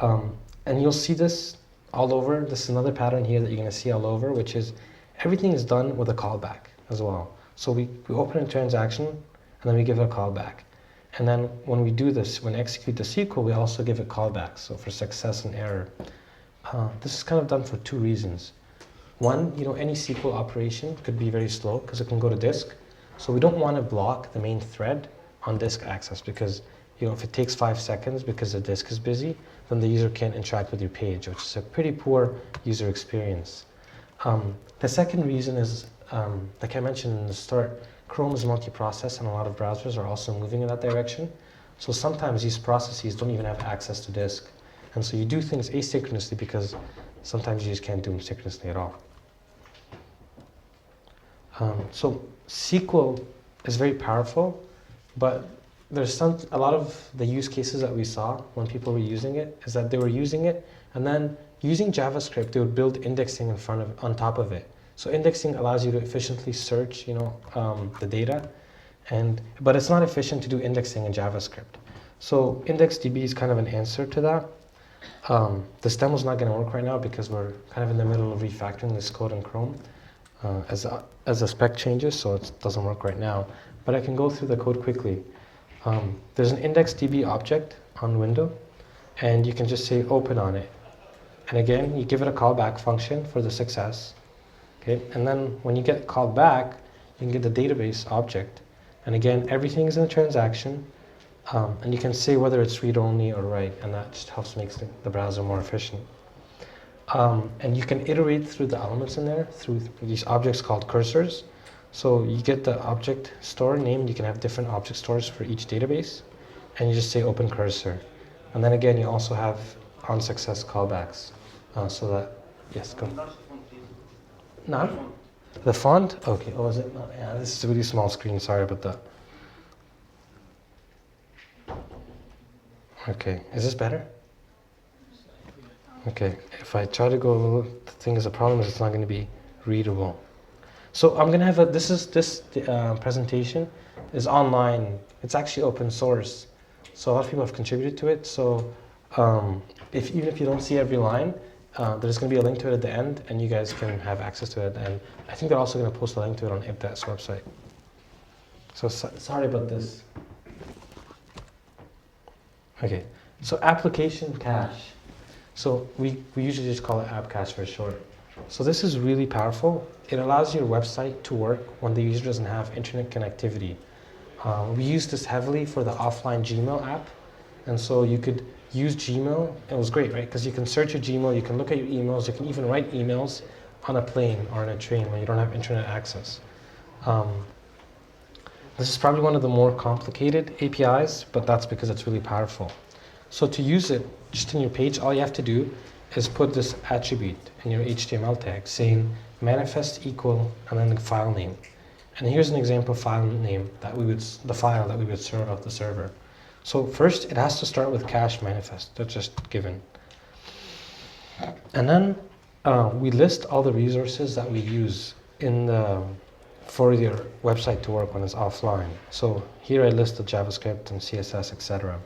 And you'll see this all over. This is another pattern here that you're going to see all over, which is everything is done with a callback as well. So we open a transaction, and then we give it a callback. And then when we do this, when we execute the SQL, we also give it callbacks, so for success and error. This is kind of done for two reasons. One, any SQL operation could be very slow because it can go to disk. So we don't want to block the main thread on disk access because if it takes 5 seconds because the disk is busy, then the user can't interact with your page, which is a pretty poor user experience. The second reason is, like I mentioned in the start, Chrome is multi-process and a lot of browsers are also moving in that direction. So sometimes these processes don't even have access to disk. And so you do things asynchronously because sometimes you just can't do them synchronously at all. So SQL is very powerful, but there's a lot of the use cases that we saw when people were using it is that they were using it and then using JavaScript, they would build indexing on top of it. So indexing allows you to efficiently search, the data, but it's not efficient to do indexing in JavaScript. So IndexedDB is kind of an answer to that. This demo's not going to work right now because we're kind of in the middle of refactoring this code in Chrome as the spec changes, so it doesn't work right now. But I can go through the code quickly. There's an IndexedDB object on window, and you can just say open on it. And again, you give it a callback function for the success. Okay, and then when you get called back, you can get the database object. And again, everything is in the transaction, and you can say whether it's read-only or write, and that just helps make the browser more efficient. And you can iterate through the elements in there through these objects called cursors. So you get the object store name, you can have different object stores for each database, and you just say open cursor. And then again, you also have on success callbacks. So that, yes, go. No? The font? Okay, oh, is it not? Yeah, this is a really small screen, sorry about that. Okay, is this better? Okay, if I try to go a little, the thing is, the problem is it's not going to be readable. So I'm going to have this presentation is online. It's actually open source. So a lot of people have contributed to it. So even if you don't see every line, there's going to be a link to it at the end, and you guys can have access to it. And I think they're also going to post a link to it on ابدأ's website. So sorry about this. Okay, so application cache. So we usually just call it app cache for short. So this is really powerful. It allows your website to work when the user doesn't have internet connectivity. We use this heavily for the offline Gmail app. And so you could use Gmail. It was great, right? Because you can search your Gmail, you can look at your emails, you can even write emails on a plane or on a train when you don't have internet access. This is probably one of the more complicated APIs, but that's because it's really powerful. So to use it just in your page, all you have to do is put this attribute in your HTML tag saying manifest equal and then the file name. And here's an example file name the file that we would serve off the server. So first it has to start with cache manifest, that's just given. And then we list all the resources that we use for your website to work when it's offline. So here I list the JavaScript and CSS, etc.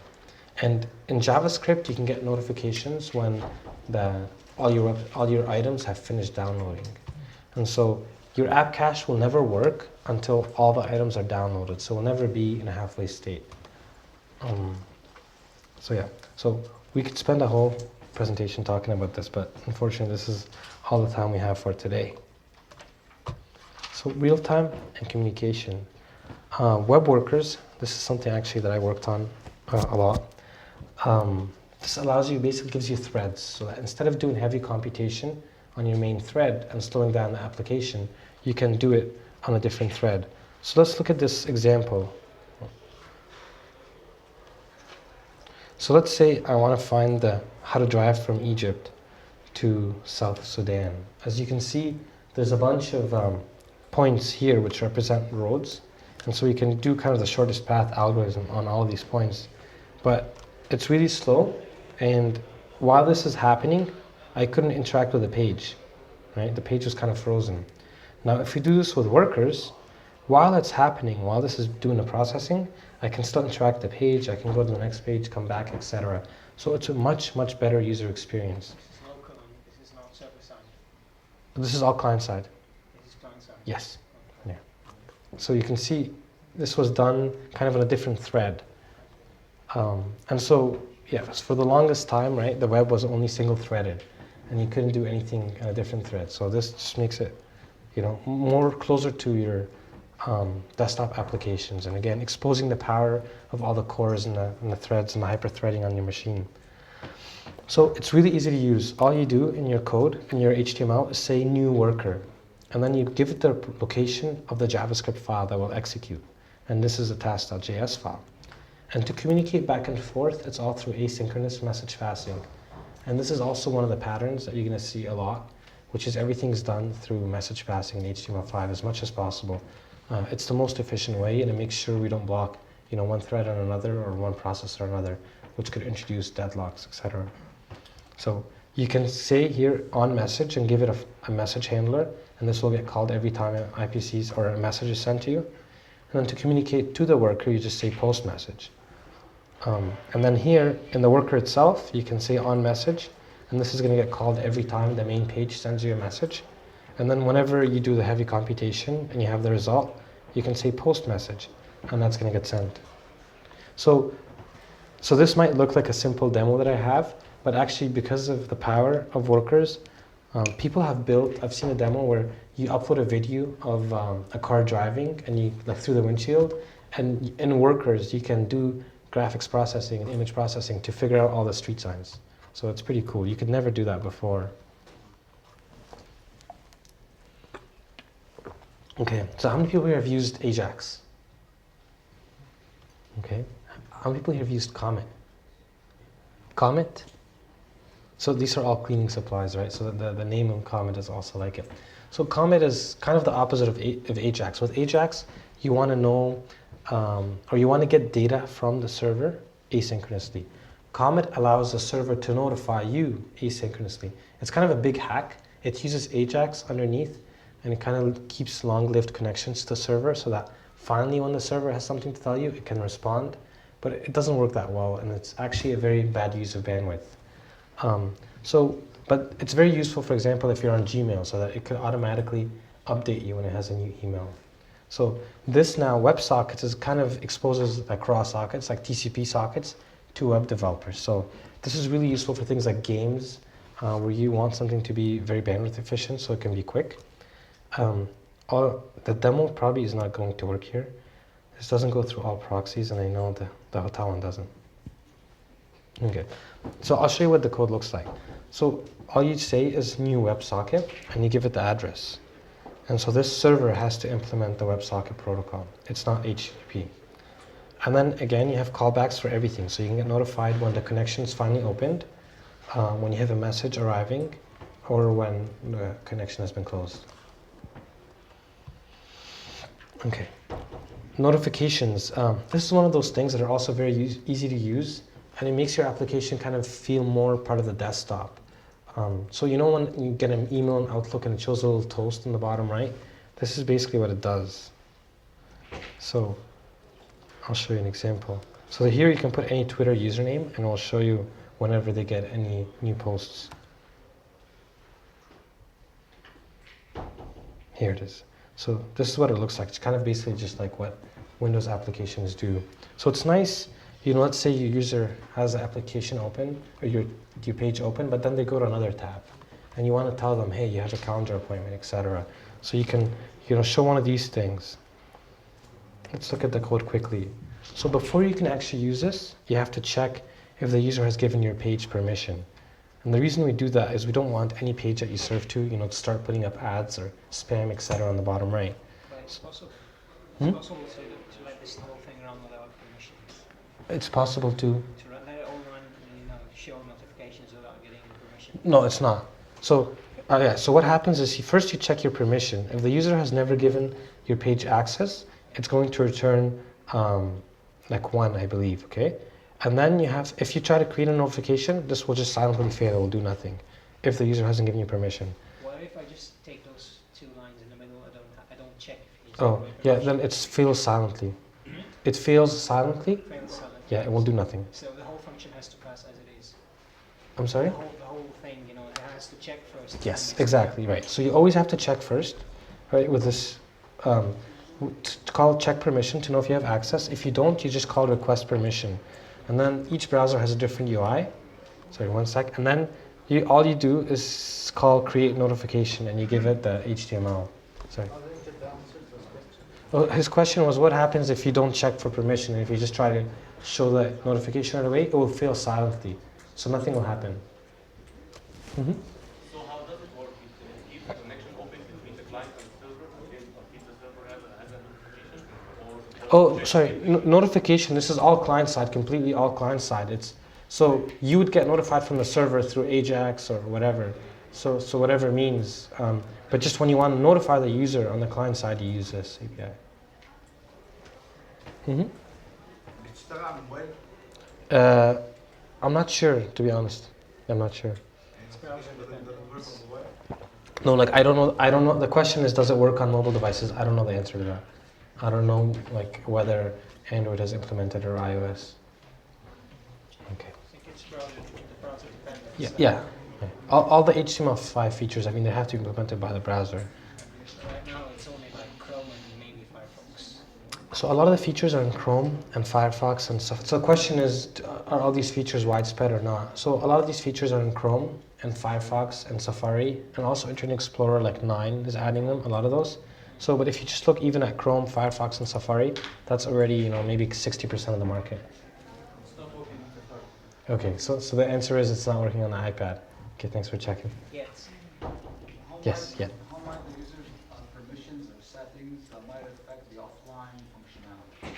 And in JavaScript, you can get notifications when all your items have finished downloading. And so your app cache will never work until all the items are downloaded. So it will never be in a halfway state. So we could spend a whole presentation talking about this, but unfortunately, this is all the time we have for today. So real-time and communication. Web workers, this is something actually that I worked on a lot. This basically gives you threads, so that instead of doing heavy computation on your main thread and slowing down the application, you can do it on a different thread. So let's look at this example. So let's say I want to find how to drive from Egypt to South Sudan. As you can see, there's a bunch of points here which represent roads, and so we can do kind of the shortest path algorithm on all of these points. But it's really slow, and while this is happening, I couldn't interact with the page, right? The page was kind of frozen. Now, if we do this with workers, while it's happening, while this is doing the processing, I can still interact with the page, I can go to the next page, come back, etc. So it's a much, much better user experience. This is local and this is not server side. This is all client side. This is client side. Yes. Yeah. So you can see this was done kind of on a different thread. And so, yeah, for the longest time, right, the web was only single threaded and you couldn't do anything on a different thread. So this just makes it, you know, more closer to your desktop applications. And again, exposing the power of all the cores and the threads and the hyper-threading on your machine. So it's really easy to use. All you do in your code, in your HTML, is say new worker. And then you give it the location of the JavaScript file that will execute. And this is a task.js file. And to communicate back and forth, it's all through asynchronous message passing. And this is also one of the patterns that you're going to see a lot, which is everything's done through message passing in HTML5 as much as possible. It's the most efficient way, and it makes sure we don't block, you know, one thread on another or one process on another, which could introduce deadlocks, etc. So you can say here on message and give it a message handler, and this will get called every time an IPCs or a message is sent to you. And then to communicate to the worker, you just say post message. And then here in the worker itself, you can say on message, and this is going to get called every time the main page sends you a message. And then whenever you do the heavy computation and you have the result, you can say post message, and that's going to get sent. So this might look like a simple demo that I have, but actually because of the power of workers, people have built, I've seen a demo where you upload a video of a car driving and you like through the windshield, and in workers you can do graphics processing and image processing to figure out all the street signs. So it's pretty cool. You could never do that before. Okay, so how many people here have used Ajax? Okay, how many people here have used Comet? Comet? So these are all cleaning supplies, right? So the name of Comet is also like it. So Comet is kind of the opposite of Ajax. With Ajax, you want to know, or you want to get data from the server asynchronously. Comet allows the server to notify you asynchronously. It's kind of a big hack. It uses Ajax underneath, and it kind of keeps long-lived connections to the server so that finally when the server has something to tell you, it can respond. But it doesn't work that well, and it's actually a very bad use of bandwidth. But it's very useful, for example, if you're on Gmail, so that it could automatically update you when it has a new email. So this now, WebSockets, is kind of exposes like raw sockets, like TCP sockets, to web developers. So this is really useful for things like games, where you want something to be very bandwidth efficient so it can be quick. The demo probably is not going to work here. This doesn't go through all proxies, and I know the hotel one doesn't. Okay, so I'll show you what the code looks like. So all you say is new WebSocket, and you give it the address. And so this server has to implement the WebSocket protocol. It's not HTTP. And then again, you have callbacks for everything. So you can get notified when the connection is finally opened, when you have a message arriving, or when the connection has been closed. Okay, notifications. This is one of those things that are also very easy to use, and it makes your application kind of feel more part of the desktop. So you know when you get an email in Outlook and it shows a little toast in the bottom right? This is basically what it does. So I'll show you an example. So here you can put any Twitter username, and it will show you whenever they get any new posts. Here it is. So this is what it looks like. It's kind of basically just like what Windows applications do. So it's nice, you know, let's say your user has the application open, or your page open, but then they go to another tab, and you want to tell them, hey, you have a calendar appointment, etc. So you can, you know, show one of these things. Let's look at the code quickly. So before you can actually use this, you have to check if the user has given your page permission. And the reason we do that is we don't want any page that you serve to, you know, to start putting up ads or spam, etc. on the bottom right. But it's possible. It's possible to let this whole thing run without permissions. It's possible to... To let it all run, you know, show notifications without getting permission. No, it's not. So, yeah, so what happens is first you check your permission. If the user has never given your page access, it's going to return like 1, I believe, okay? And then you have, if you try to create a notification, this will just silently fail, it will do nothing, if the user hasn't given you permission. What if I just take those 2 lines in the middle, I don't check if he's Oh, yeah, then it fails silently. It fails silently? Fails silently. Yeah, it won't do nothing. So the whole function has to pass as it is. I'm sorry? The whole thing, you know, it has to check first. Yes, exactly, right. So you always have to check first, right, with this, to call check permission to know if you have access. If you don't, you just call request permission. And then each browser has a different UI. Sorry, one sec. And then all you do is call create notification and you give it the HTML. Sorry. Well, his question was what happens if you don't check for permission and if you just try to show the notification right away, it will fail silently. So nothing will happen. Mm-hmm. So how does it work? It keeps the connection open between the client and the server, or keeps the server has a notification? Oh, sorry, notification, this is all client side, completely all client side. So you would get notified from the server through Ajax or whatever. So whatever means. But just when you want to notify the user on the client side, you use this API. Mm-hmm. I'm not sure, to be honest. I'm not sure. No, like I don't know. The question is, does it work on mobile devices? I don't know the answer to that. I don't know like whether Android has implemented or iOS. Okay. Yeah, yeah. All the HTML5 features, I mean, they have to be implemented by the browser. Right now it's only like Chrome and maybe Firefox. So a lot of the features are in Chrome and Firefox and stuff. So the question is, are all these features widespread or not? So a lot of these features are in Chrome and Firefox and Safari, and also Internet Explorer like 9 is adding them, a lot of those. So, but if you just look even at Chrome, Firefox, and Safari, that's already, you know, maybe 60% of the market. It's not working on the Okay, so the answer is it's not working on the iPad. Okay, thanks for checking. Yes. Yes, yeah. How might the user's permissions or settings might affect the offline functionality?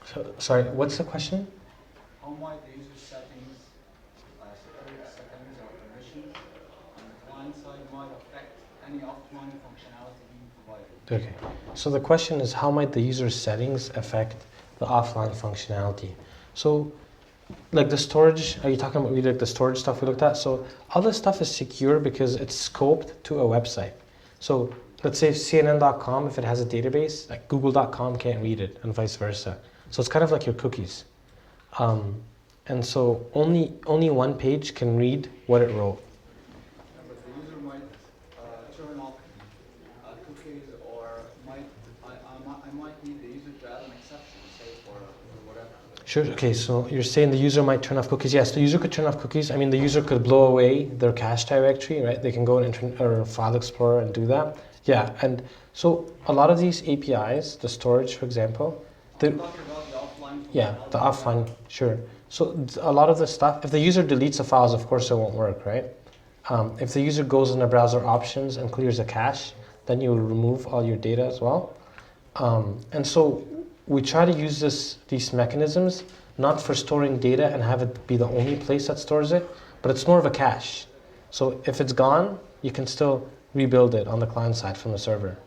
So, sorry, what's the question? How might the user's settings or permissions on the client side might affect any offline functionality being provided? Okay, so the question is how might the user's settings affect the offline functionality? So, like the storage, are you talking about really like the storage stuff we looked at? So all this stuff is secure because it's scoped to a website. So let's say CNN.com, if it has a database, like Google.com can't read it and vice versa. So it's kind of like your cookies. And so only one page can read what it wrote. But the user might turn off cookies, or I might need the user to add an exception, say for whatever. Sure, okay, so you're saying the user might turn off cookies. Yes, the user could turn off cookies. I mean, the user could blow away their cache directory, right? They can go in Internet or File Explorer and do that. Yeah, and so a lot of these APIs, the storage, for example, I'm talking about the offline. yeah, the offline, sure. So a lot of the stuff, if the user deletes the files, of course it won't work, right? If the user goes in the browser options and clears the cache, then you will remove all your data as well. And so we try to use these mechanisms not for storing data and have it be the only place that stores it, but it's more of a cache. So if it's gone, you can still rebuild it on the client side from the server.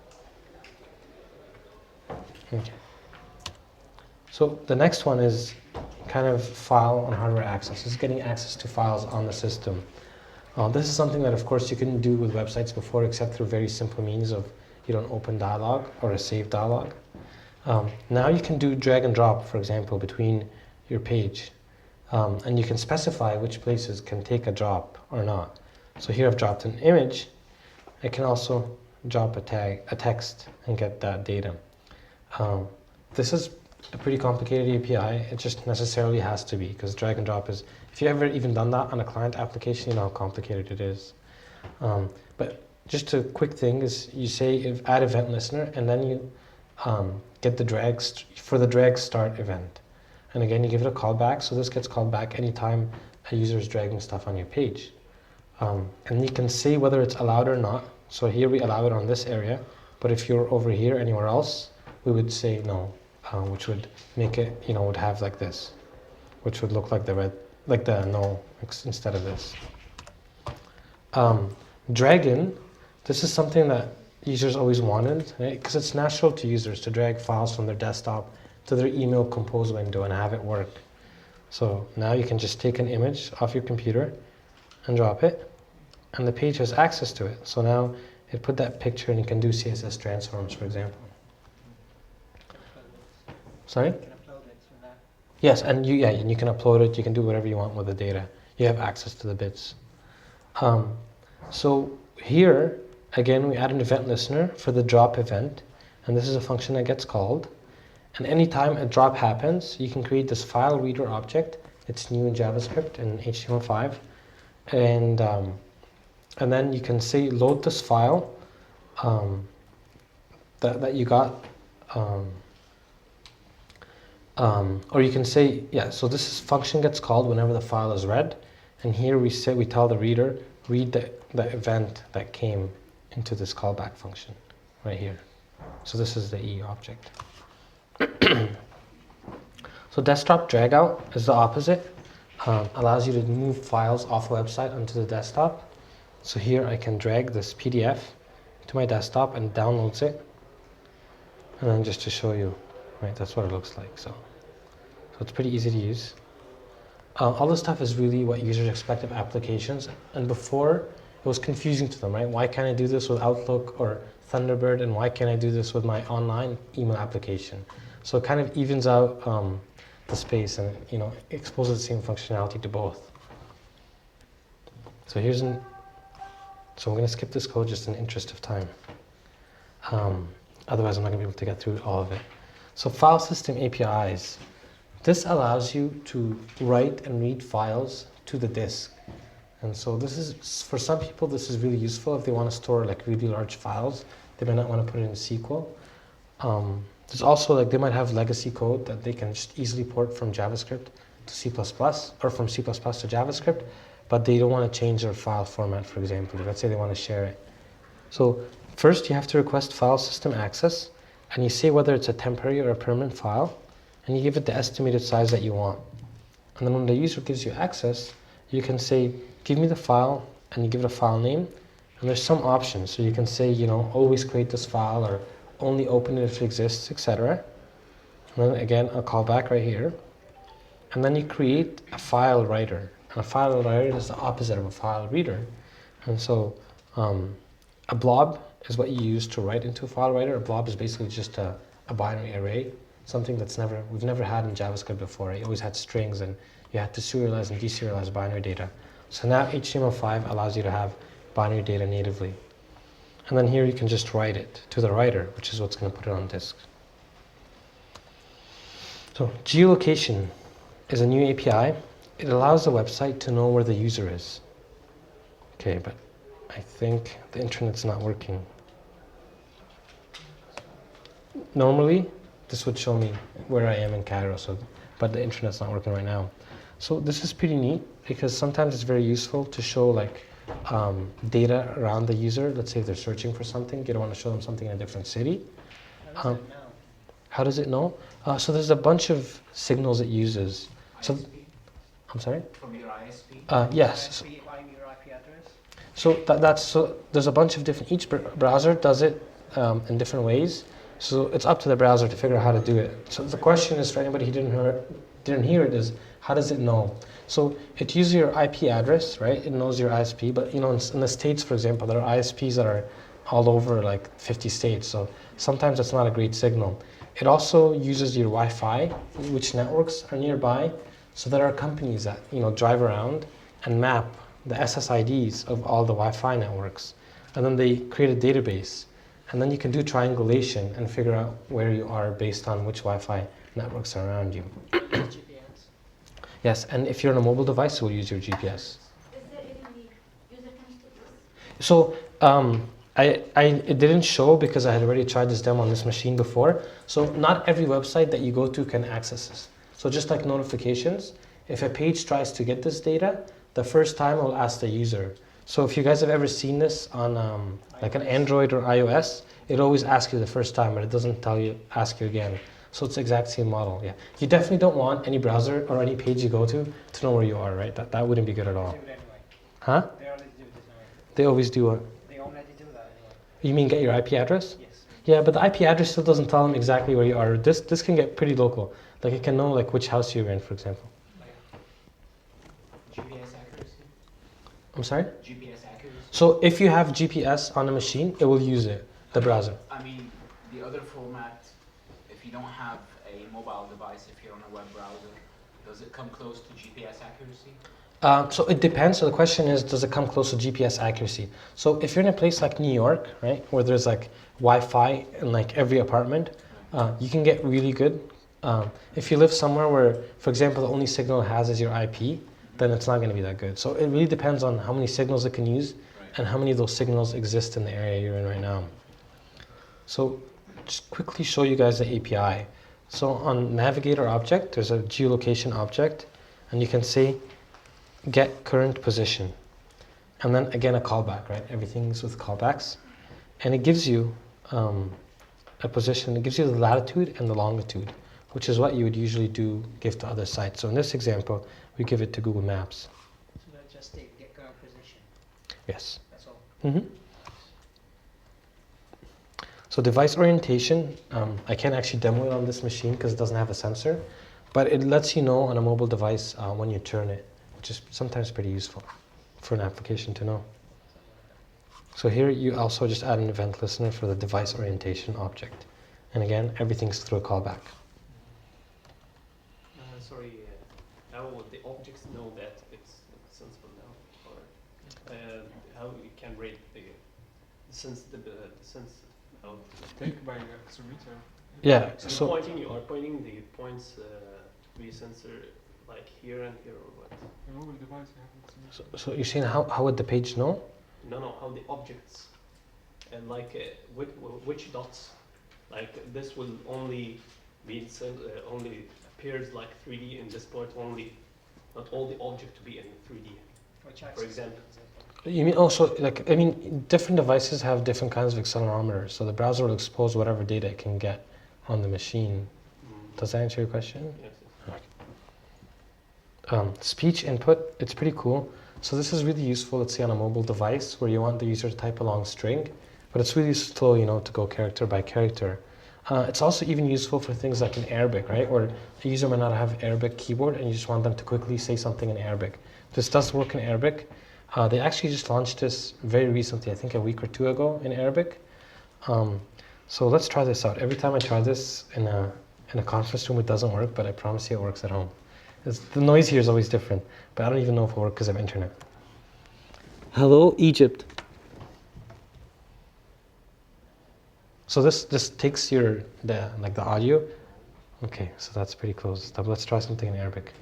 Okay. So the next one is kind of file and hardware access. It's getting access to files on the system. This is something that, of course, you couldn't do with websites before, except through very simple means of an open dialog or a save dialog. Now you can do drag and drop, for example, between your page. And you can specify which places can take a drop or not. So here I've dropped an image. I can also drop a text and get that data. This is a pretty complicated API. It just necessarily has to be, because drag and drop is, if you've ever even done that on a client application, you know how complicated it is. But just a quick thing is you say add event listener, and then you get the for the drag start event. And again, you give it a callback, so this gets called back anytime a user is dragging stuff on your page. And you can say whether it's allowed or not. So here we allow it on this area, but if you're over here anywhere else, we would say no, which would make it, would have like this, which would look like the red, like the no instead of this. Drag in, this is something that users always wanted, right? Because it's natural to users to drag files from their desktop to their email compose window and have it work. So now you can just take an image off your computer and drop it, and the page has access to it. So now it put that picture and you can do CSS transforms, for example. Sorry? You can upload it to that. Yes, and you can upload it. You can do whatever you want with the data. You have access to the bits. So here, again, we add an event listener for the drop event, and this is a function that gets called. And anytime a drop happens, you can create this file reader object. It's new in JavaScript and HTML5, and then you can say load this file that you got, or you can say So this function gets called whenever the file is read, and here we tell the reader read the event that came into this callback function right here. So this is the E object. So desktop drag out is the opposite. Allows you to move files off a website onto the desktop. So here I can drag this PDF to my desktop and downloads it. And then just to show you, right, that's what it looks like. So it's pretty easy to use. All this stuff is really what users expect of applications. And before, it was confusing to them, right? Why can't I do this with Outlook or Thunderbird, and why can't I do this with my online email application? So it kind of evens out the space, and exposes the same functionality to both. So so I'm going to skip this code just in the interest of time. Otherwise, I'm not going to be able to get through all of it. So file system APIs. This allows you to write and read files to the disk. And so this is, for some people, this is really useful if they want to store like really large files. They might not want to put it in SQL. There's also they might have legacy code that they can just easily port from JavaScript to C++, or from C++ to JavaScript, but they don't want to change their file format, for example. Let's say they want to share it. So first you have to request file system access, and you say whether it's a temporary or a permanent file, and you give it the estimated size that you want. And then when the user gives you access, you can say, give me the file, and you give it a file name, and there's some options. So you can say, always create this file, or only open it if it exists, etc. And then again, a callback right here. And then you create a file writer. And a file writer is the opposite of a file reader. And so a blob is what you use to write into a file writer. A blob is basically just a binary array, something we've never had in JavaScript before. Right? You always had strings, and you had to serialize and deserialize binary data. So now HTML5 allows you to have binary data natively. And then here you can just write it to the writer, which is what's going to put it on disk. So geolocation is a new API. It allows the website to know where the user is. Okay, but I think the internet's not working. Normally, this would show me where I am in Cairo, but the internet's not working right now. So this is pretty neat, because sometimes it's very useful to show data around the user. Let's say if they're searching for something, you don't want to show them something in a different city. How does it know? So there's a bunch of signals it uses. So, I'm sorry? From your ISP? Yes. ISP, your IP address? So there's a bunch of different, each browser does it in different ways. So it's up to the browser to figure out how to do it. So the question is, for anybody who didn't hear it, is how does it know? So it uses your IP address, right? It knows your ISP, but in the States, for example, there are ISPs that are all over 50 states. So sometimes that's not a great signal. It also uses your Wi-Fi, which networks are nearby. So there are companies that drive around and map the SSIDs of all the Wi-Fi networks, and then they create a database, and then you can do triangulation and figure out where you are based on which Wi-Fi networks are around you. GPS. Yes, and if you're on a mobile device, it will use your GPS. Is there any user connected to this? So it didn't show because I had already tried this demo on this machine before. So not every website that you go to can access this. So just like notifications, if a page tries to get this data, the first time it will ask the user. So if you guys have ever seen this on like an Android or iOS, it always asks you the first time, but it doesn't ask you again. So it's the exact same model, yeah. You definitely don't want any browser or any page you go to know where you are, right? That wouldn't be good at all. Do it anyway. Huh? They already do this anyway. They always do what? They already do that anyway. You mean get your IP address? Yes. Yeah, but the IP address still doesn't tell them exactly where you are. This can get pretty local. Like it can know which house you're in, for example. GPS accuracy? I'm sorry? GPS accuracy? So if you have GPS on a machine, it will use it, the browser. I mean, the other format, if you don't have a mobile web browser, does it come close to GPS accuracy? So it depends. So the question is, does it come close to GPS accuracy? So if you're in a place like New York, right, where there's like Wi-Fi in like every apartment, you can get really good. If you live somewhere where, for example, the only signal it has is your IP, then it's not going to be that good. So it really depends on how many signals it can use and how many of those signals exist in the area you're in right now. So just quickly show you guys the API. So on Navigator object, there's a geolocation object, and you can say get current position. And then again a callback, right? Everything's with callbacks. And it gives you a position, it gives you the latitude and the longitude, which is what you would usually give to other sites. So in this example, we give it to Google Maps. So that's just a get current position. Yes. That's all. Mm-hmm. So device orientation, I can't actually demo it on this machine because it doesn't have a sensor, but it lets you know on a mobile device when you turn it, which is sometimes pretty useful for an application to know. So here you also just add an event listener for the device orientation object. And again, everything's through a callback. Sorry, how would the objects know that it's sensible now? Or how you can rate the sense, how Take by accelerometer. Yeah, so you are pointing the points to be sensor like here and here or what? The mobile device you have accelerometer. so you're saying how would the page know? No, how the objects and like which dots, like this will only be only appears like 3D in this part only, not all the object to be in 3D. Which For axis? example. You mean also like, I mean, different devices have different kinds of accelerometers, so the browser will expose whatever data it can get on the machine. Does that answer your question? Yes. Speech input, it's pretty cool. So this is really useful, let's say on a mobile device where you want the user to type a long string, but it's really slow, you know, to go character by character. It's also even useful for things like in Arabic, right? Where the user might not have Arabic keyboard and you just want them to quickly say something in Arabic. This does work in Arabic. They actually just launched this very recently, I think a week or two ago in Arabic. So let's try this out. Every time I try this in a conference room, it doesn't work, but I promise you it works at home. The noise here is always different, but I don't even know if it works because of internet. Hello, Egypt. So this takes the audio. Okay, so that's pretty close. Let's try something in Arabic.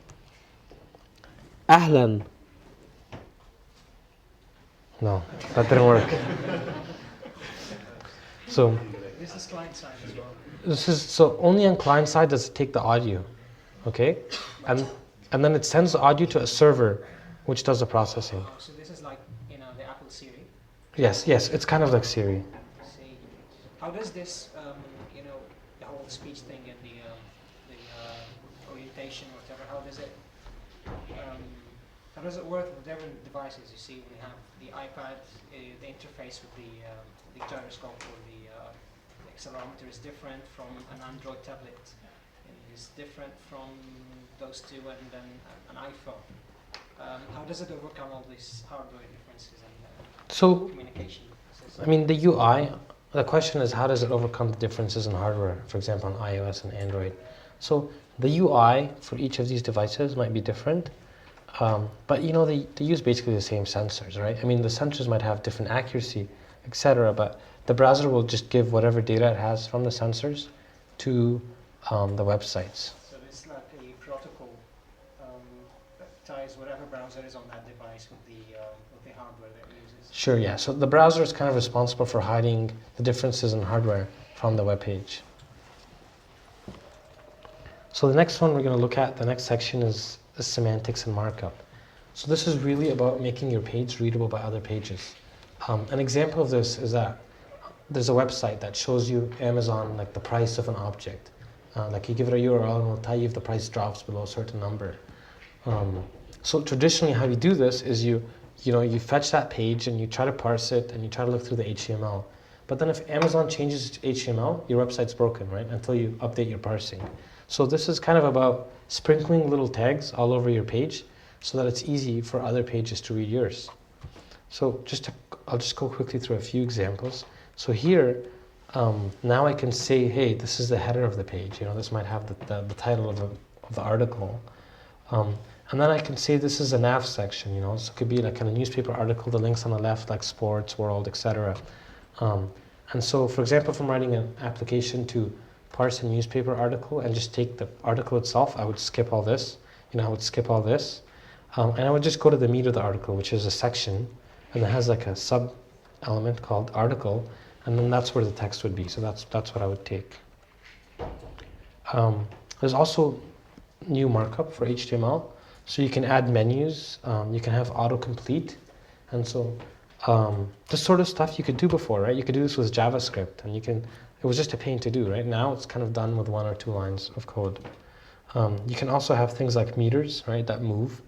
Ahlan. No, that didn't work. So This is client side as well. so only on client side does it take the audio, okay, and then it sends the audio to a server, which does the processing. Oh, so this is like, the Apple Siri. Yes, it's kind of like Siri. See, how does this, the whole speech thing and the orientation, whatever, how does it work with different devices? You see, we have the iPad, the interface with the gyroscope or the accelerometer is different from an Android tablet. It is different from those two, and then an iPhone. How does it overcome all these hardware differences and So, communication? I mean, the UI, the question is how does it overcome the differences in hardware, for example, on iOS and Android? So the UI for each of these devices might be different, but they use basically the same sensors, right? I mean, the sensors might have different accuracy, etc., but the browser will just give whatever data it has from the sensors to the websites. So it's like a protocol that ties whatever browser is on that device with the hardware that it uses. Sure, yeah. So the browser is kind of responsible for hiding the differences in hardware from the web page. So the next one we're going to look at, the next section is semantics and markup. So this is really about making your page readable by other pages. An example of this is that there's a website that shows you Amazon, like the price of an object. Like you give it a URL and it'll tell you if the price drops below a certain number. So traditionally how you do this is you fetch that page and you try to parse it and you try to look through the HTML. But then if Amazon changes its HTML, your website's broken, right? Until you update your parsing. So this is kind of about sprinkling little tags all over your page so that it's easy for other pages to read yours. So I'll just go quickly through a few examples. So here, now I can say, hey, this is the header of the page. This might have the title of the article. And then I can say this is a nav section, you know, so it could be like in a newspaper article, the links on the left, like sports, world, etc. And so, for example, if I'm writing an application to parse a newspaper article and just take the article itself, I would skip all this, you know, I would skip all this. And I would just go to the meat of the article, which is a section, and it has like a sub element called article, and then that's where the text would be. So that's what I would take. There's also new markup for HTML. So you can add menus, you can have autocomplete, and so this sort of stuff you could do before, right? You could do this with JavaScript, and it was just a pain to do, right? Now it's kind of done with 1 or 2 lines of code. You can also have things like meters, right, that move,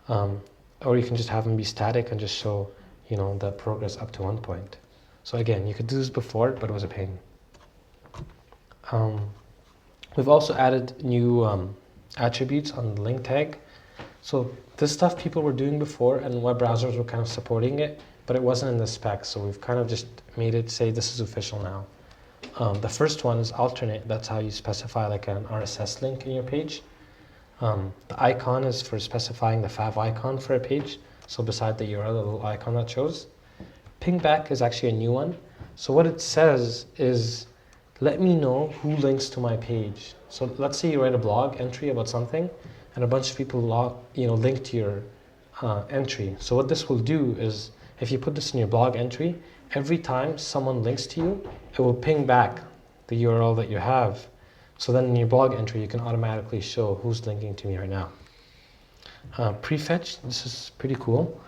or you can just have them be static and just show, you know, the progress up to one point. So again, you could do this before, but it was a pain. We've also added new attributes on the link tag. So this stuff people were doing before, and web browsers were kind of supporting it, but it wasn't in the specs, so we've kind of just made it say this is official now. The first one is alternate. That's how you specify like an RSS link in your page. The icon is for specifying the fav icon for a page. So beside the URL, the little icon that shows. Pingback is actually a new one. So what it says is, let me know who links to my page. So let's say you write a blog entry about something, and a bunch of people link to your entry. So what this will do is, if you put this in your blog entry, every time someone links to you, it will ping back the URL that you have. So then in your blog entry, you can automatically show who's linking to me right now. Prefetch, this is pretty cool.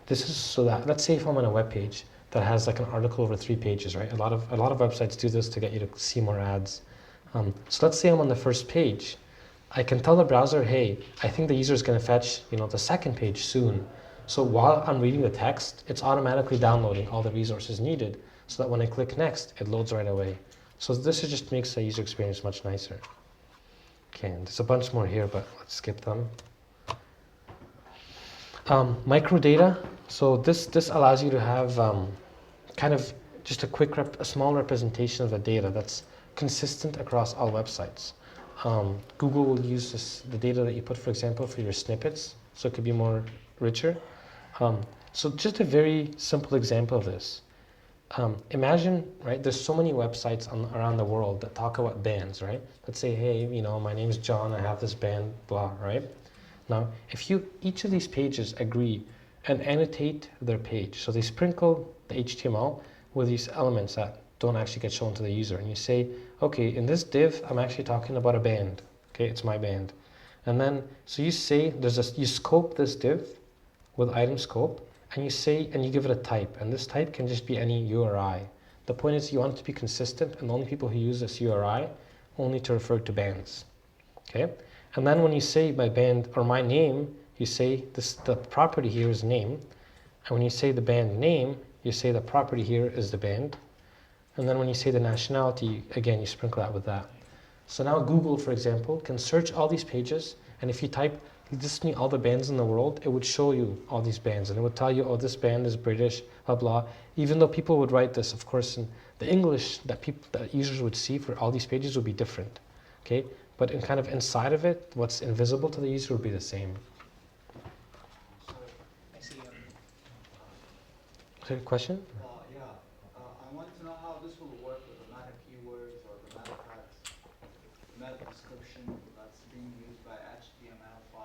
This is so that, let's say if I'm on a web page that has like an article over 3 pages, right? A lot of websites do this to get you to see more ads. So let's say I'm on the first page. I can tell the browser, hey, I think the user is going to fetch, you know, the second page soon. So while I'm reading the text, it's automatically downloading all the resources needed, so that when I click next, it loads right away. So this just makes the user experience much nicer. Okay, and there's a bunch more here, but let's skip them. Microdata. So this allows you to have kind of just a small representation of the data that's consistent across all websites. Google will use the data that you put, for example, for your snippets, so it could be more richer. So just a very simple example of this. Imagine, right, there's so many websites around the world that talk about bands, right? Let's say, hey, you know, my name is John, I have this band, blah, right? Now, if each of these pages agree and annotate their page, so they sprinkle the HTML with these elements that don't actually get shown to the user, and you say, okay, in this div, I'm actually talking about a band, okay, it's my band. And then, so you say, you scope this div with item scope, and you give it a type, and this type can just be any URI. The point is you want it to be consistent, and the only people who use this URI only to refer to bands, okay? And then when you say my band or my name, you say the property here is name, and when you say the band name, you say the property here is the band, and then when you say the nationality, again, you sprinkle that with that. So now Google, for example, can search all these pages, and if you type, list me all the bands in the world, it would show you all these bands, and it would tell you, oh, this band is British, blah, blah. Even though people would write this, of course, in the English that users would see for all these pages would be different, okay? But in kind of inside of it, what's invisible to the user would be the same. I see. Is there a question? Yeah. I want to know how this will work with the meta keywords or the meta tags, meta description that's being used by HTML5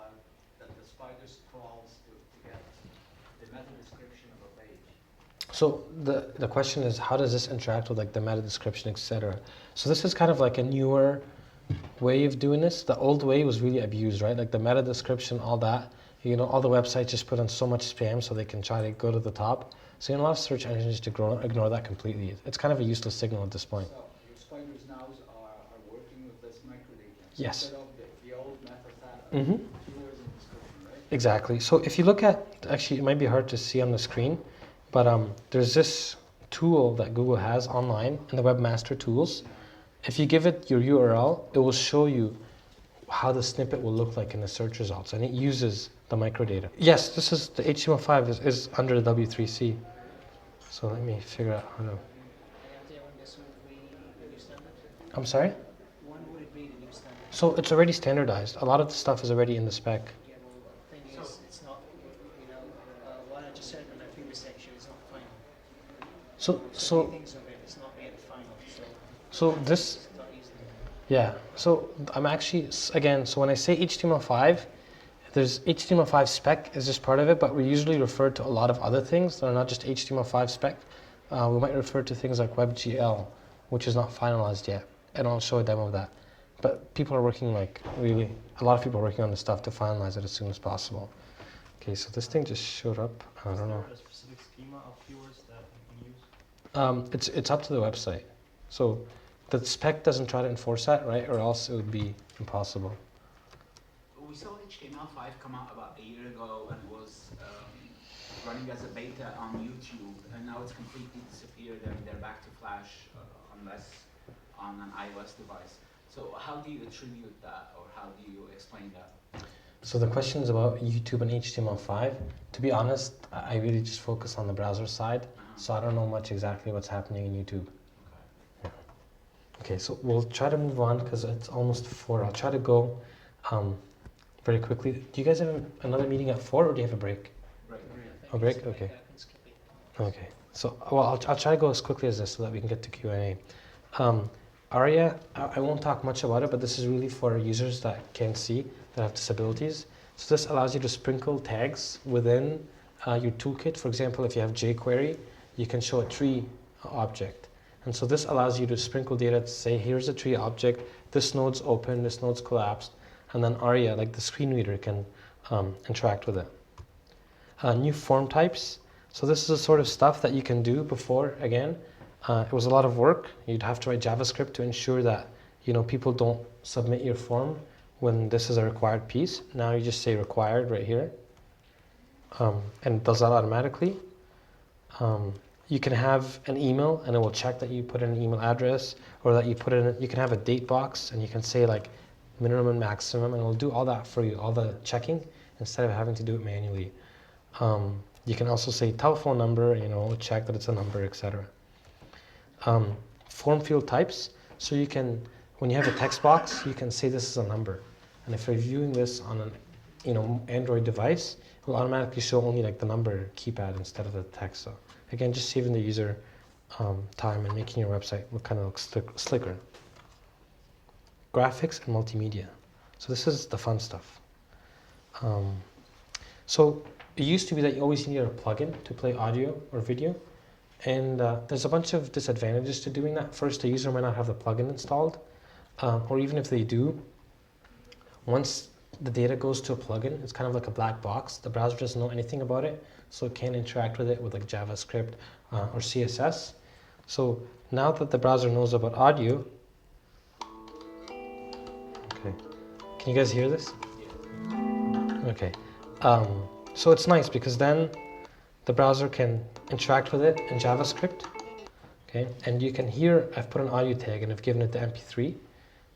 that the spider scrolls to get the meta description of a page. So the question is, how does this interact with like the meta description, etc.? So this is kind of like a newer way of doing this. The old way was really abused, right? Like the meta description, all that, you know, all the websites just put in so much spam so they can try to go to the top. So you know, a lot of search engines just ignore that completely. It's kind of a useless signal at this point. So your spiders now are working with this microdata Yes. instead of the old meta tag Mm-hmm. keywords and description, right? Exactly. So if you look at, actually it might be hard to see on the screen, but there's this tool that Google has online in the Webmaster Tools. If you give it your URL, it will show you how the snippet will look like in the search results, and it uses the microdata. Yes, this is the HTML5 is under the W3C. So let me figure out how to. Any idea when this would be the new standard? I'm sorry? When would it be the new standard? So it's already standardized. A lot of the stuff is already in the spec. Yeah, well, the thing is, it's not, what I just said in the previous section is not final. So many so things of it, it's not yet final, so so this it's not easy. yeah. So I'm actually again. So when I say HTML5, there's HTML5 spec is just part of it, but we usually refer to a lot of other things that are not just HTML5 spec. We might refer to things like WebGL, which is not finalized yet, and I'll show a demo of that. But people are working like really, a lot of people are working on this stuff to finalize it as soon as possible. Okay, so this thing just showed up. I don't know. Is there a specific schema of keywords that you can use? It's up to the website. So the spec doesn't try to enforce that, right? Or else it would be impossible. We saw HTML5 come out about a year ago and was running as a beta on YouTube, and now it's completely disappeared and they're back to Flash unless on an iOS device. So how do you attribute that, or how do you explain that? So the question is about YouTube and HTML5. To be honest, I really just focus on the browser side, so I don't know much exactly what's happening in YouTube. Yeah. Okay, so we'll try to move on because it's almost 4. I'll try to go very quickly. Do you guys have another meeting at 4, or do you have a break? A break? Okay. Okay. So, well, I'll try to go as quickly as this so that we can get to Q&A. Aria, I won't talk much about it, but this is really for users that can't see, that have disabilities. So this allows you to sprinkle tags within your toolkit. For example, if you have jQuery, you can show a tree object. And so this allows you to sprinkle data to say, here's a tree object, this node's open, this node's collapsed, and then Aria, like the screen reader, can interact with it. New form types. So this is the sort of stuff that you can do before, again. It was a lot of work. You'd have to write JavaScript to ensure that people don't submit your form when this is a required piece. Now you just say required right here, and it does that automatically. You can have an email, and it will check that you put in an email address, or that you put in. You can have a date box, and you can say like minimum and maximum, and it will do all that for you, all the checking, instead of having to do it manually. You can also say telephone number, check that it's a number, etc. Form field types. So you can, when you have a text box, you can say this is a number. And if you're viewing this on an Android device, it will automatically show only like the number keypad instead of the text. So again, just saving the user time and making your website kind of look slicker. Graphics and multimedia. So this is the fun stuff. So it used to be that you always needed a plugin to play audio or video. And there's a bunch of disadvantages to doing that. First, the user might not have the plugin installed. Or even if they do, once the data goes to a plugin, it's kind of like a black box. The browser doesn't know anything about it, so it can't interact with it with like JavaScript or CSS. So now that the browser knows about audio, okay, can you guys hear this? Okay, so it's nice because then the browser can interact with it in JavaScript, okay? And you can hear I've put an audio tag and I've given it the MP3,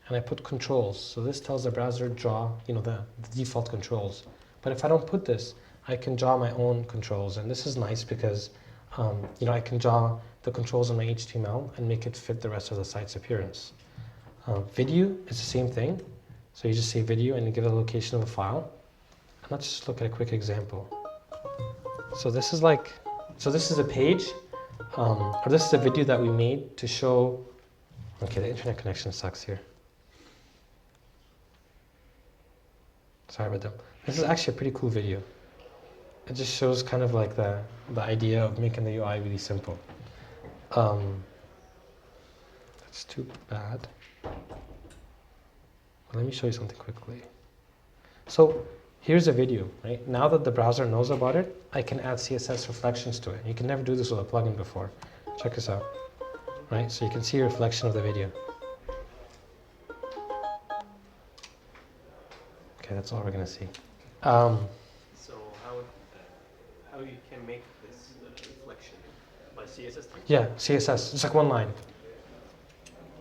and I put controls. So this tells the browser draw, the default controls. But if I don't put this, I can draw my own controls, and this is nice because I can draw the controls in my HTML and make it fit the rest of the site's appearance. Video is the same thing. So you just say video and you give it a location of a file. And let's just look at a quick example. So this is a page, or this is a video that we made to show, okay, the internet connection sucks here. Sorry about that. This is actually a pretty cool video. It just shows kind of like the idea of making the UI really simple. That's too bad. Let me show you something quickly. So here's a video, right? Now that the browser knows about it, I can add CSS reflections to it. You can never do this with a plugin before. Check this out, right? So you can see a reflection of the video. Okay, that's all we're gonna see. So how you can make this reflection by CSS? Yeah, CSS. It's like one line.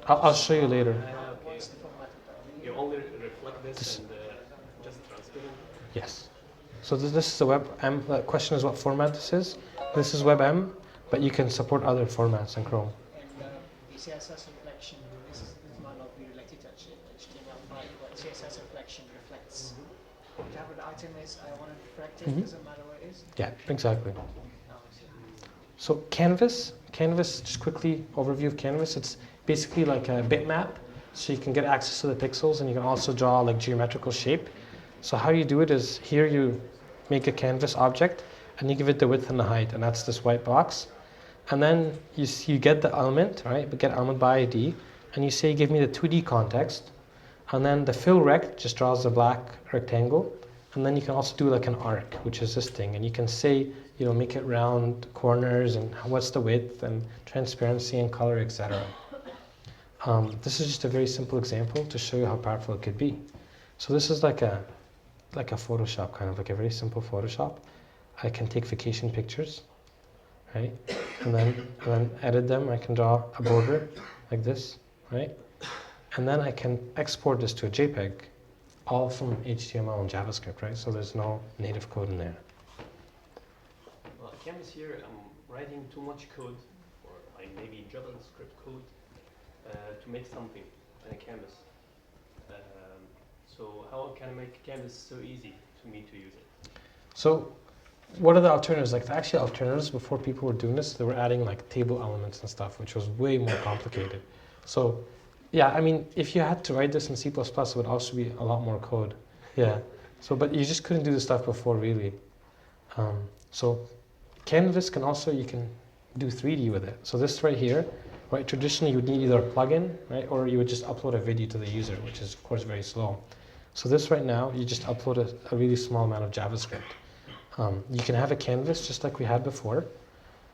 I'll show you later. Okay. You only reflect this and just transparent. Yes. So this is a WebM. The question is what format this is. This is WebM, but you can support other formats in Chrome. And the CSS reflection, this might not be related to HTML5, but tablets. Whatever the item is, I want to reflect it, Mhm. doesn't matter what it is. Yeah, exactly. Oh, I see. So Canvas, just quickly overview of Canvas. It's basically like a bitmap, so you can get access to the pixels, and you can also draw like geometrical shape. So how you do it is here you make a canvas object, and you give it the width and the height, and that's this white box. And then you get the element, right? But get element by ID, and you say give me the 2D context, and then the fill rect just draws a black rectangle, and then you can also do like an arc, which is this thing, and you can say, you know, make it round corners and what's the width and transparency and color, etc. This is just a very simple example to show you how powerful it could be. So this is like a Photoshop, kind of like a very simple Photoshop. I can take vacation pictures, right? And then edit them. I can draw a border like this, right? And then I can export this to a JPEG, all from HTML and JavaScript, right? So there's no native code in there. Well, Canvas here, I'm writing too much code, or like maybe JavaScript code, to make something in a Canvas. So how can I make Canvas so easy to me to use it? So what are the alternatives? Like the actual alternatives before people were doing this, they were adding like table elements and stuff, which was way more complicated. So yeah, I mean, if you had to write this in C++, it would also be a lot more code. Yeah. So, but you just couldn't do this stuff before, really. So Canvas can also, you can do 3D with it. So this right here, right, traditionally you would need either a plugin, right, or you would just upload a video to the user, which is of course very slow. So this right now, you just upload a really small amount of JavaScript. You can have a canvas just like we had before,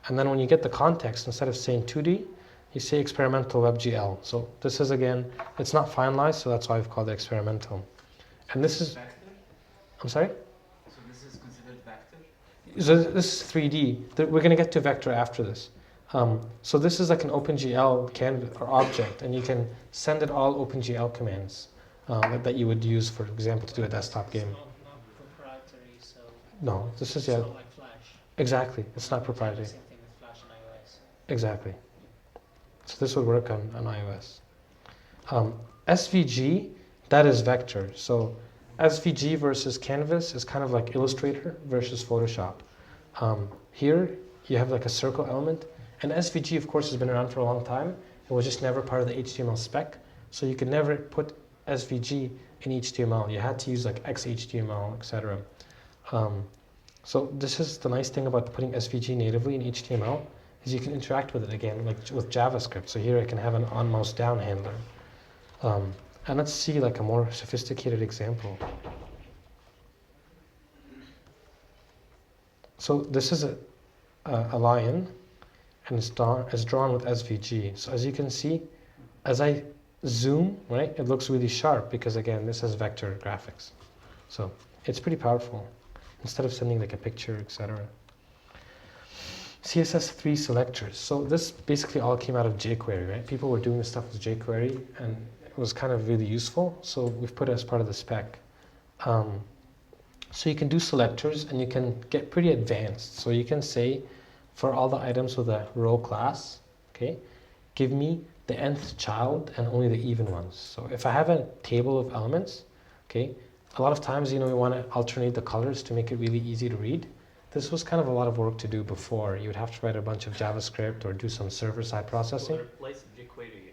and then when you get the context, instead of saying 2D, you say experimental WebGL. So this is, again, it's not finalized, so that's why I've called it experimental. And this is, Vector? I'm sorry? So this is considered vector? So this is 3D. We're going to get to vector after this. So this is like an OpenGL canvas or object, and you can send it all OpenGL commands that you would use, for example, to do a desktop game. It's not proprietary, so No, this is, it's yeah, not like Flash. exactly. It's not proprietary. Same thing with Flash and iOS. Exactly. So this would work on iOS. SVG, that is vector. So SVG versus Canvas is kind of like Illustrator versus Photoshop. Here you have like a circle element, and SVG of course has been around for a long time. It was just never part of the HTML spec, so you could never put SVG in HTML. You had to use like XHTML, etc. So this is the nice thing about putting SVG natively in HTML, is you can interact with it again, like with JavaScript. So here I can have an on mouse down handler. And let's see like a more sophisticated example. So this is a lion, and it's drawn with SVG. So as you can see, as I zoom, right, it looks really sharp because again, this is vector graphics. So it's pretty powerful, instead of sending like a picture, etc. CSS3 selectors. So this basically all came out of jQuery, right? People were doing this stuff with jQuery, and it was kind of really useful. So we've put it as part of the spec. So you can do selectors, and you can get pretty advanced. So you can say, for all the items with a row class, okay, give me the nth child and only the even ones. So if I have a table of elements, okay, a lot of times, you know, we want to alternate the colors to make it really easy to read. This was kind of a lot of work to do before. You would have to write a bunch of JavaScript or do some server-side processing. So replace jQuery.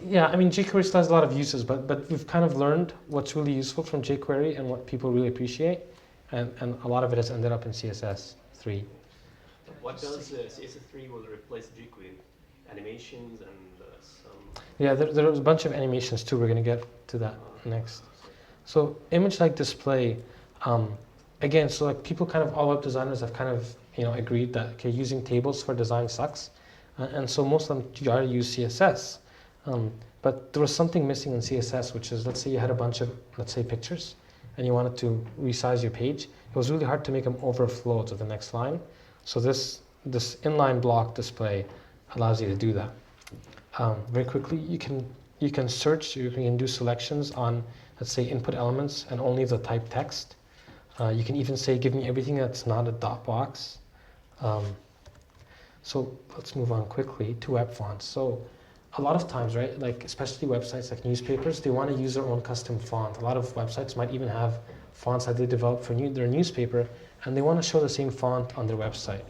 Yeah, I mean, jQuery still has a lot of uses, but we've kind of learned what's really useful from jQuery and what people really appreciate, and a lot of it has ended up in CSS3. What does CSS3 will replace jQuery? Animations and some... Yeah, there's a bunch of animations too. We're going to get to that next. So image-like display, again, so like people kind of, all web designers have kind of, you know, agreed that, okay, using tables for design sucks. And so most of them gotta use CSS. But there was something missing in CSS, which is, let's say you had a bunch of, let's say, pictures, and you wanted to resize your page. It was really hard to make them overflow to the next line. So this inline block display allows you to do that. Very quickly, you can search, you can do selections on, let's say, input elements and only the type text. You can even say, give me everything that's not a dot box. So let's move on quickly to web fonts. So a lot of times, right, like especially websites like newspapers, they want to use their own custom font. A lot of websites might even have fonts that they develop for their newspaper, and they want to show the same font on their website.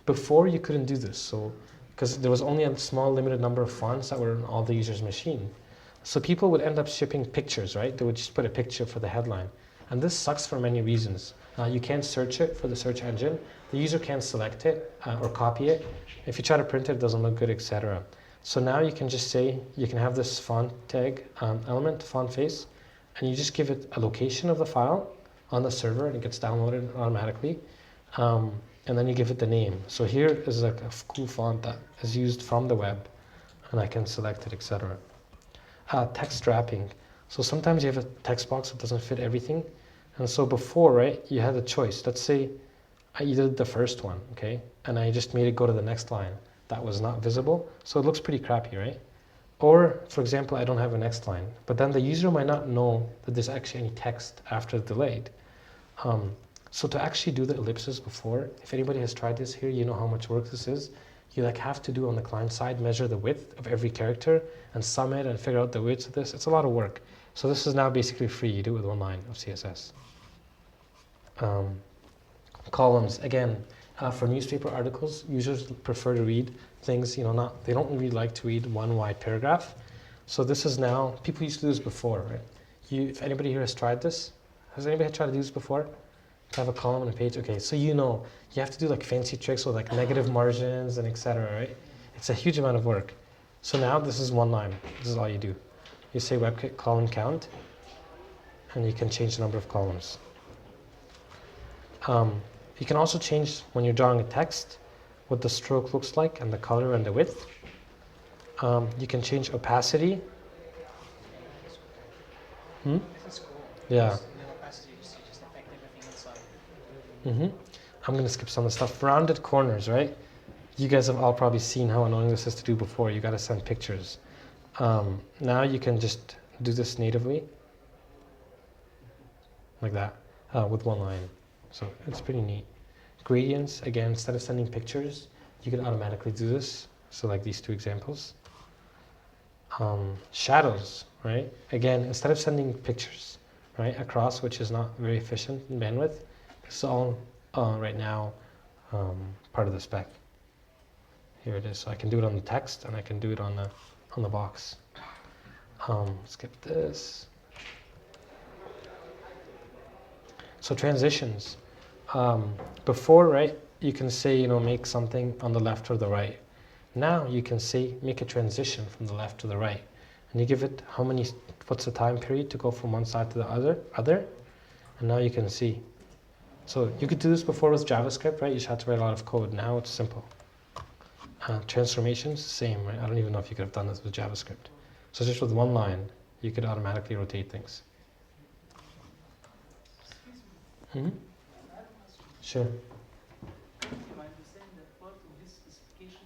Before, you couldn't do this, so because there was only a small limited number of fonts that were on all the users' machine. So people would end up shipping pictures, right? They would just put a picture for the headline. And this sucks for many reasons. You can't search it for the search engine. The user can't select it or copy it. If you try to print it, it doesn't look good, etc. So now you can just say, you can have this font tag element, font face, and you just give it a location of the file on the server, and it gets downloaded automatically. And then you give it the name. So here is like a cool font that is used from the web, and I can select it, etc. Text wrapping. So sometimes you have a text box that doesn't fit everything. And so before, right, you had a choice. Let's say I did the first one, okay? And I just made it go to the next line. That was not visible. So it looks pretty crappy, right? Or, for example, I don't have a next line. But then the user might not know that there's actually any text after the delayed. So to actually do the ellipses before, if anybody has tried this here, you know how much work this is. You like have to do on the client side, measure the width of every character and sum it and figure out the width of this. It's a lot of work. So this is now basically free. You do it with one line of CSS. Columns, again, for newspaper articles, users prefer to read things, they don't really like to read one wide paragraph. So this is now, people used to do this before, right? If anybody here has tried this, has anybody tried to do this before? To have a column and a page? Okay, so you have to do like fancy tricks with like negative margins and etc., right? It's a huge amount of work. So now this is one line. This is all you do. You say WebKit column count, and you can change the number of columns. You can also change, when you're drawing a text, what the stroke looks like and the color and the width. You can change opacity. This is cool. Yeah. The opacity, you just affect everything inside. I'm going to skip some of the stuff. Rounded corners, right? You guys have all probably seen how annoying this is to do before. You got to send pictures. Now you can just do this natively, like that, with one line. So it's pretty neat. Gradients, again, instead of sending pictures, you can automatically do this. So like these two examples. Shadows, right? Again, instead of sending pictures, right, across, which is not very efficient in bandwidth, this is all right now part of the spec. Here it is. So I can do it on the text, and I can do it on the box. Skip this. So transitions. Before, right, you can say, make something on the left or the right. Now you can say, make a transition from the left to the right. And you give it what's the time period to go from one side to the other. And now you can see. So you could do this before with JavaScript, right? You just had to write a lot of code. Now it's simple. Transformations, same, right? I don't even know if you could have done this with JavaScript. So just with one line, you could automatically rotate things. Sure. I understand that part of this specification,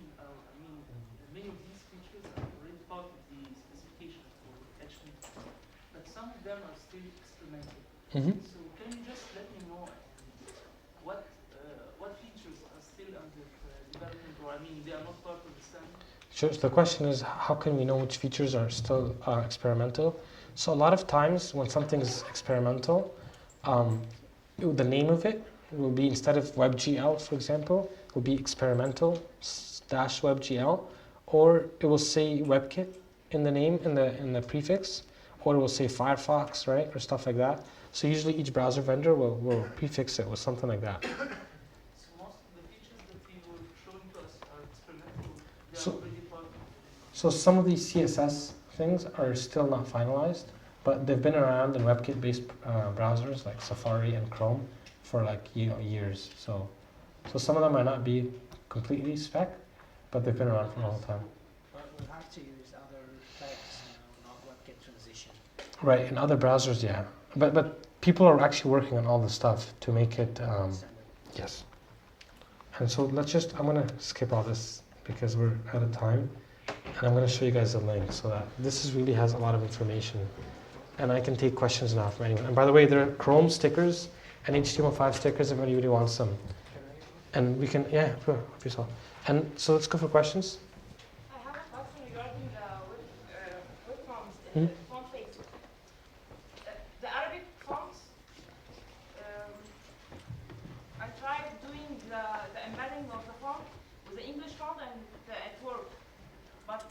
many of these features are already part of the specification for HTML5, but some of them are still experimental. So can you just let me know what features are still under development, or they are not part of the standard? Sure. So the question is, how can we know which features are still experimental? So a lot of times when something is experimental, the name of it will be, instead of WebGL, for example, it will be experimental-WebGL, or it will say WebKit in the name, in the prefix, or it will say Firefox, right, or stuff like that. So usually each browser vendor will prefix it with something like that. So most of the features that you were showing to us are experimental. They are already part of it. So some of these CSS things are still not finalized, but they've been around in WebKit-based browsers like Safari and Chrome for like years. So some of them might not be completely spec, but they've been around for a long time. But we'll have to use other tags, not WebKit transition. Right, in other browsers, yeah. But people are actually working on all the stuff to make it, yes. And so I'm gonna skip all this because we're out of time. And I'm gonna show you guys a link so that this really has a lot of information. And I can take questions now from anyone. And by the way, there are Chrome stickers and HTML5 stickers if anybody wants them. And we can, yeah, sure, help yourself. And so let's go for questions. I have a question regarding font facing. The Arabic fonts, I tried doing the embedding of the font with the English font and it worked. But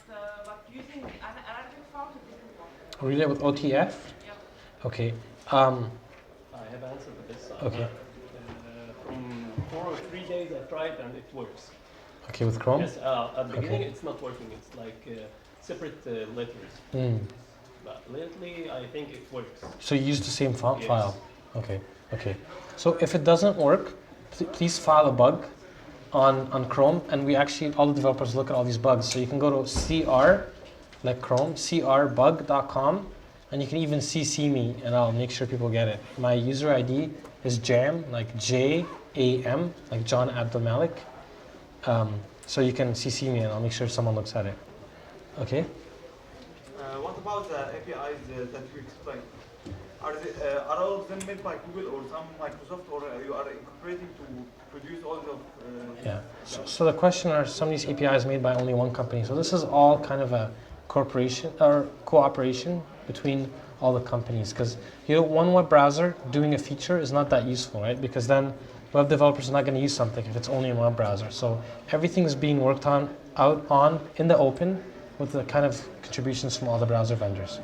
using an Arabic font, it didn't work. Read it with OTF? Yeah. Okay. I have answered this. Okay. From 4 or 3 days I tried and it works. Okay, with Chrome? Yes, at the beginning it's not working. It's like separate letters. But lately I think it works. So you use the same font Yes. file? Okay, okay. So if it doesn't work, please file a bug on Chrome, and we actually, all the developers look at all these bugs. So you can go to CR, like Chrome, crbug.com, and you can even CC me, and I'll make sure people get it. My user ID is JAM, like JAM, like John Abd الملك. So you can CC me, and I'll make sure someone looks at it. Okay? What about the APIs that you explained? Are all of them made by Google or some Microsoft, or you are incorporating to produce all of? Yeah. So the question are some of these APIs made by only one company. So this is all kind of a corporation or cooperation between all the companies, because one web browser doing a feature is not that useful, right? Because then web developers are not going to use something if it's only a web browser. So everything is being worked out in the open with the kind of contributions from all the browser vendors.